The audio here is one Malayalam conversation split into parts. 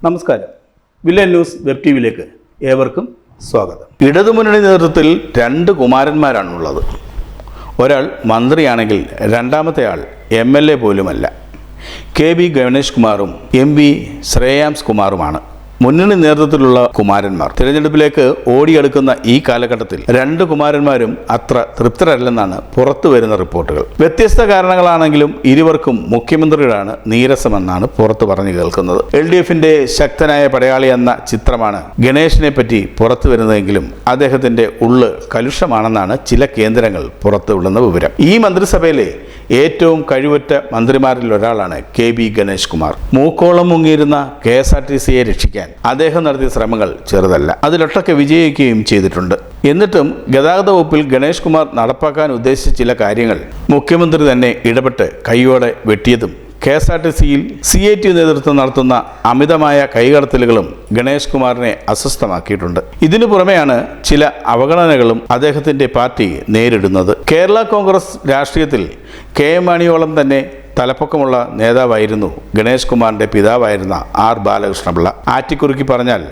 നമസ്കാരം. വില്ലേജ് ന്യൂസ് വെബ് ടി വിയിലേക്ക് ഏവർക്കും സ്വാഗതം. ഇടതുമുന്നണി നേതൃത്വത്തിൽ 2 കുമാരന്മാരാണുള്ളത്. ഒരാൾ മന്ത്രിയാണെങ്കിൽ രണ്ടാമത്തെ ആൾ MLA പോലുമല്ല. KB ഗണേഷ് കുമാറും MP ശ്രേയാംസ് കുമാറുമാണ് മുന്നണി നേതൃത്വത്തിലുള്ള കുമാരന്മാർ. തിരഞ്ഞെടുപ്പിലേക്ക് ഓടിയെടുക്കുന്ന ഈ കാലഘട്ടത്തിൽ 2 കുമാരന്മാരും അത്ര തൃപ്തരല്ലെന്നാണ് പുറത്തു വരുന്ന റിപ്പോർട്ടുകൾ. വ്യത്യസ്ത കാരണങ്ങളാണെങ്കിലും ഇരുവർക്കും മുഖ്യമന്ത്രിയോടാണ് നീരസമെന്നാണ് പുറത്തു പറഞ്ഞു കേൾക്കുന്നത്. LDFന്റെ ശക്തനായ പടയാളി എന്ന ചിത്രമാണ് ഗണേഷിനെ പറ്റി പുറത്തു വരുന്നതെങ്കിലും അദ്ദേഹത്തിന്റെ ഉള്ള് കലുഷമാണെന്നാണ് ചില കേന്ദ്രങ്ങൾ പുറത്തുവിടുന്ന വിവരം. ഈ മന്ത്രിസഭയിലെ ഏറ്റവും കഴിവുറ്റ മന്ത്രിമാരിൽ ഒരാളാണ് KB ഗണേഷ് കുമാർ. മൂക്കോളം മുങ്ങിയിരുന്ന KSRTCയെ രക്ഷിക്കാൻ അദ്ദേഹം നടത്തിയ ശ്രമങ്ങൾ ചെറുതല്ല. അതിലൊട്ടൊക്കെ വിജയിക്കുകയും ചെയ്തിട്ടുണ്ട്. എന്നിട്ടും ഗതാഗത വകുപ്പിൽ ഗണേഷ് കുമാർ നടപ്പാക്കാൻ ഉദ്ദേശിച്ച ചില കാര്യങ്ങൾ മുഖ്യമന്ത്രി തന്നെ ഇടപെട്ട് കൈയോടെ വെട്ടിയതും KSRTCയിൽ CIT നേതൃത്വം നടത്തുന്ന അമിതമായ കൈകടത്തലുകളും ഗണേഷ് കുമാറിനെ അസ്വസ്ഥമാക്കിയിട്ടുണ്ട്. ഇതിനു പുറമെയാണ് ചില അവഗണനകളും അദ്ദേഹത്തിന്റെ പാർട്ടി നേരിടുന്നത്. കേരള കോൺഗ്രസ് രാഷ്ട്രീയത്തിൽ KM മാണിയോളം തന്നെ തലപ്പൊക്കമുള്ള നേതാവായിരുന്നു ഗണേഷ് കുമാറിന്റെ പിതാവായിരുന്ന R ബാലകൃഷ്ണപിള്ള. ആറ്റിക്കുറുക്കി പറഞ്ഞാൽ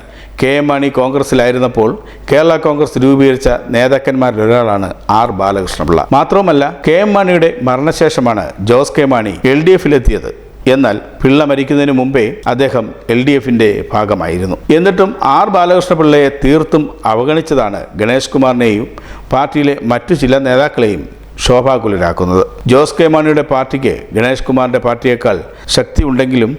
KM മാണി കോൺഗ്രസിലായിരുന്നപ്പോൾ കേരള കോൺഗ്രസ് രൂപീകരിച്ച നേതാക്കന്മാരിൽ ഒരാളാണ് R ബാലകൃഷ്ണപിള്ള. മാത്രവുമല്ല, KM മാണിയുടെ മരണശേഷമാണ് ജോസ് കെ മാണി LDFിലെത്തിയത്. എന്നാൽ പിള്ള മരിക്കുന്നതിന് മുമ്പേ അദ്ദേഹം LDFന്റെ ഭാഗമായിരുന്നു. എന്നിട്ടും R ബാലകൃഷ്ണപിള്ളയെ തീർത്തും അവഗണിച്ചതാണ് ഗണേഷ് കുമാറിനെയും പാർട്ടിയിലെ മറ്റു ചില നേതാക്കളെയും ശോഭാകുലരാക്കുന്നത്. ജോസ് കെ മാണിയുടെ പാർട്ടിക്ക് ഗണേഷ് കുമാറിന്റെ പാർട്ടിയേക്കാൾ ശക്തി ഉണ്ടെങ്കിലും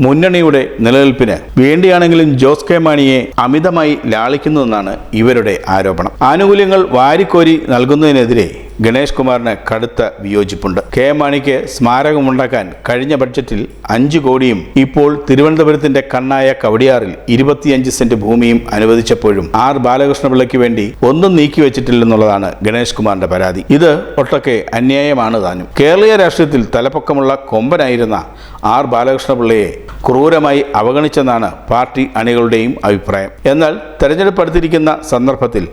മുന്നണിയുടെ നിലനിൽപ്പിന് വേണ്ടിയാണെങ്കിലും ജോസ് കെ മാണിയെ അമിതമായി ലാളിക്കുന്നുവെന്നാണ് ഇവരുടെ ആരോപണം. ആനുകൂല്യങ്ങൾ വാരിക്കോരി നൽകുന്നതിനെതിരെ ഗണേഷ് കുമാറിന് കടുത്ത വിയോജിപ്പുണ്ട്. KM മാണിക്ക് സ്മാരകമുണ്ടാക്കാൻ കഴിഞ്ഞ ബഡ്ജറ്റിൽ 5 കോടിയും ഇപ്പോൾ തിരുവനന്തപുരത്തിന്റെ കണ്ണായ കവടിയാറിൽ 25 സെന്റ് ഭൂമിയും അനുവദിച്ചപ്പോഴും R ബാലകൃഷ്ണപിള്ളയ്ക്ക് വേണ്ടി ഒന്നും നീക്കിവെച്ചിട്ടില്ലെന്നുള്ളതാണ് ഗണേഷ് കുമാറിന്റെ പരാതി. ഇത് ഒട്ടൊക്കെ അന്യായമാണ് താനും. കേരളീയ രാഷ്ട്രീയത്തിൽ തലപ്പൊക്കമുള്ള കൊമ്പനായിരുന്ന R ബാലകൃഷ്ണപിള്ളയെ ക്രൂരമായി അവഗണിച്ചെന്നാണ് പാർട്ടി അണികളുടെയും അഭിപ്രായം. എന്നാൽ തെരഞ്ഞെടുപ്പ് അടുത്തിരിക്കുന്ന സന്ദർഭത്തിൽ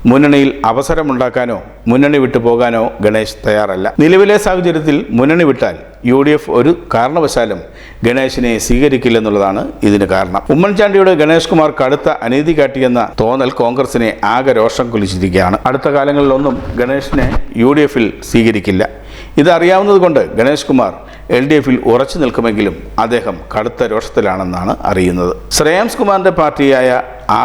മുന്നണിയിൽ അവസരമുണ്ടാക്കാനോ മുന്നണി വിട്ടു പോകാനോ ഗണേഷ് തയ്യാറല്ല. നിലവിലെ സാഹചര്യത്തിൽ മുന്നണി വിട്ടാൽ UDF ഒരു കാരണവശാലും ഗണേഷിനെ സ്വീകരിക്കില്ലെന്നുള്ളതാണ് ഇതിന് കാരണം. ഉമ്മൻചാണ്ടിയുടെ ഗണേഷ് കുമാർ കടുത്ത അനീതി കാട്ടിയെന്ന തോന്നൽ കോൺഗ്രസിനെ ആകെ രോഷം കൊള്ളിച്ചിരിക്കുകയാണ്. അടുത്ത കാലങ്ങളിലൊന്നും ഗണേഷിനെ UDFൽ സ്വീകരിക്കില്ല. ഇതറിയാവുന്നത് കൊണ്ട് ഗണേഷ് കുമാർ LDFൽ ഉറച്ചു നിൽക്കുമെങ്കിലും അദ്ദേഹം കടുത്ത രോഷത്തിലാണെന്നാണ് അറിയുന്നത്. ശ്രേയാംസ് കുമാറിന്റെ പാർട്ടിയായ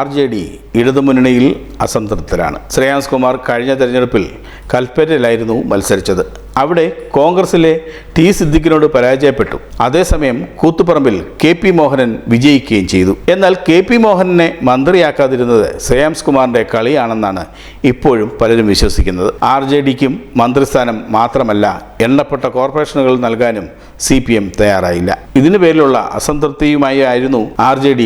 RJD ഇടതുമുന്നണിയിൽ അസംതൃപ്തരാണ്. ശ്രേയാംസ് കുമാർ കഴിഞ്ഞ തെരഞ്ഞെടുപ്പിൽ കൽപ്പറ്റയിലായിരുന്നു മത്സരിച്ചത്. അവിടെ കോൺഗ്രസിലെ T സിദ്ദിഖിനോട് പരാജയപ്പെട്ടു. അതേസമയം കൂത്തുപറമ്പിൽ KP മോഹനൻ വിജയിക്കുകയും ചെയ്തു. എന്നാൽ KP മോഹനനെ മന്ത്രിയാക്കാതിരുന്നത് ശ്രേയാംസ് കുമാറിന്റെ കളിയാണെന്നാണ് ഇപ്പോഴും പലരും വിശ്വസിക്കുന്നത്. RJDക്കും മന്ത്രിസ്ഥാനം മാത്രമല്ല, എണ്ണപ്പെട്ട കോർപ്പറേഷനുകൾ നൽകാനും CPM തയ്യാറായില്ല. ഇതിനു പേരിലുള്ള അസംതൃപ്തിയുമായി ആയിരുന്നു RJD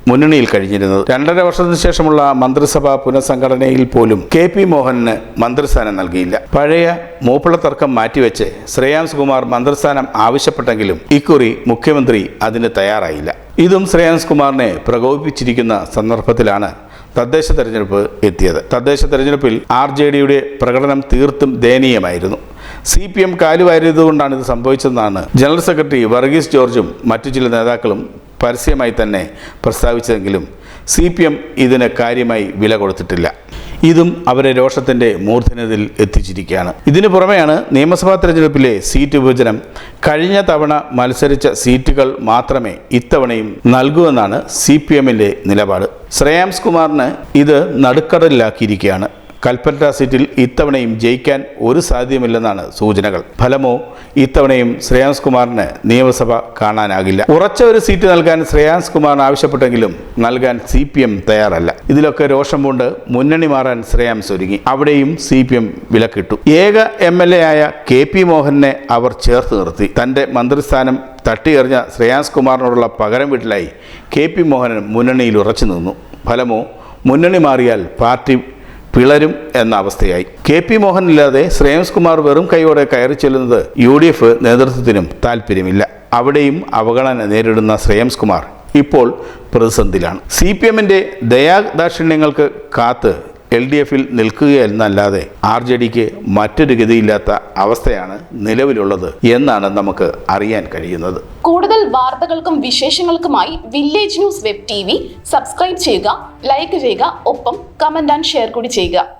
മുന്നണിയിൽ കഴിഞ്ഞിരുന്നത്. 2.5 വർഷത്തിന് ശേഷമുള്ള മന്ത്രിസഭാ പുനഃസംഘടനയിൽ പോലും KP മോഹനന് മന്ത്രിസ്ഥാനം നൽകിയില്ല. പഴയ മൂപ്പുള്ള തർക്കം മാറ്റിവെച്ച് ശ്രേയാംസ് കുമാർ മന്ത്രിസ്ഥാനം ആവശ്യപ്പെട്ടെങ്കിലും ഇക്കുറി മുഖ്യമന്ത്രി അതിന് തയ്യാറായില്ല. ഇതും ശ്രേയാംസ് കുമാറിനെ പ്രകോപിപ്പിച്ചിരിക്കുന്ന സന്ദർഭത്തിലാണ് തദ്ദേശ തെരഞ്ഞെടുപ്പ് എത്തിയത്. തദ്ദേശ തെരഞ്ഞെടുപ്പിൽ RJDയുടെ പ്രകടനം തീർത്തും ദയനീയമായിരുന്നു. CPM കാലുവാരിയതുകൊണ്ടാണ് ഇത് സംഭവിച്ചതെന്നാണ് ജനറൽ സെക്രട്ടറി വർഗീസ് ജോർജും മറ്റു ചില നേതാക്കളും പരസ്യമായി തന്നെ പ്രസ്താവിച്ചതെങ്കിലും CPM ഇതിന് കാര്യമായി വില കൊടുത്തിട്ടില്ല. ഇതും അവരെ രോഷത്തിൻ്റെ മൂർധന്യത്തിൽ എത്തിച്ചിരിക്കുകയാണ്. ഇതിനു പുറമെയാണ് നിയമസഭാ തെരഞ്ഞെടുപ്പിലെ സീറ്റ് വിഭജനം. കഴിഞ്ഞ തവണ മത്സരിച്ച സീറ്റുകൾ മാത്രമേ ഇത്തവണയും നൽകൂവെന്നാണ് CPMന്റെ നിലപാട്. ശ്രേയാംസ് കുമാറിന് ഇത് നടുക്കടലിലാക്കിയിരിക്കുകയാണ്. കൽപ്പറ്റ സീറ്റിൽ ഇത്തവണയും ജയിക്കാൻ ഒരു സാധ്യതയുമില്ലെന്നാണ് സൂചനകൾ. ഫലമോ ഇത്തവണയും ശ്രേയാംസ് കുമാറിന് നിയമസഭ കാണാനാകില്ല. ഉറച്ച ഒരു സീറ്റ് നൽകാൻ ശ്രേയാംസ് കുമാറിന് ആവശ്യപ്പെട്ടെങ്കിലും നൽകാൻ CPM തയ്യാറല്ല. ഇതിലൊക്കെ രോഷം കൊണ്ട് മുന്നണി മാറാൻ ശ്രേയാംസ് ഒരുങ്ങി. അവിടെയും CPM വിലക്കിട്ടു. ഏക MLA ആയ KP മോഹനെ അവർ ചേർത്ത് നിർത്തി. തൻ്റെ മന്ത്രിസ്ഥാനം തട്ടിയെറിഞ്ഞ ശ്രേയാംസ് കുമാറിനോടുള്ള പകരം വീട്ടിലായി KP മോഹനൻ മുന്നണിയിൽ ഉറച്ചു നിന്നു. ഫലമോ മുന്നണി മാറിയാൽ പാർട്ടി പിളരും എന്ന അവസ്ഥയായി. KP മോഹനില്ലാതെ ശ്രേയാംസ് കുമാർ വെറും കൈയോടെ കയറി ചെല്ലുന്നത് UDF നേതൃത്വത്തിനും താല്പര്യമില്ല. അവിടെയും അവഗണന നേരിടുന്ന ശ്രേയാംസ് കുമാർ ഇപ്പോൾ പ്രതിസന്ധിയിലാണ്. CPMന്റെ ദയാദാക്ഷിണ്യങ്ങൾക്ക് കാത്ത് LDFിൽ നിൽക്കുകയെന്നല്ലാതെ RJDക്ക് മറ്റൊരു ഗതിയില്ലാത്ത അവസ്ഥയാണ് നിലവിലുള്ളത് എന്നാണ് നമുക്ക് അറിയാൻ കഴിയുന്നത്. കൂടുതൽ വാർത്തകൾക്കും വിശേഷങ്ങൾക്കുമായി village news web TV subscribe ചെയ്യുക, ലൈക്ക് ചെയ്യുക, ഒപ്പം കമന്റ് ആൻഡ് ഷെയർ കൂടി ചെയ്യുക.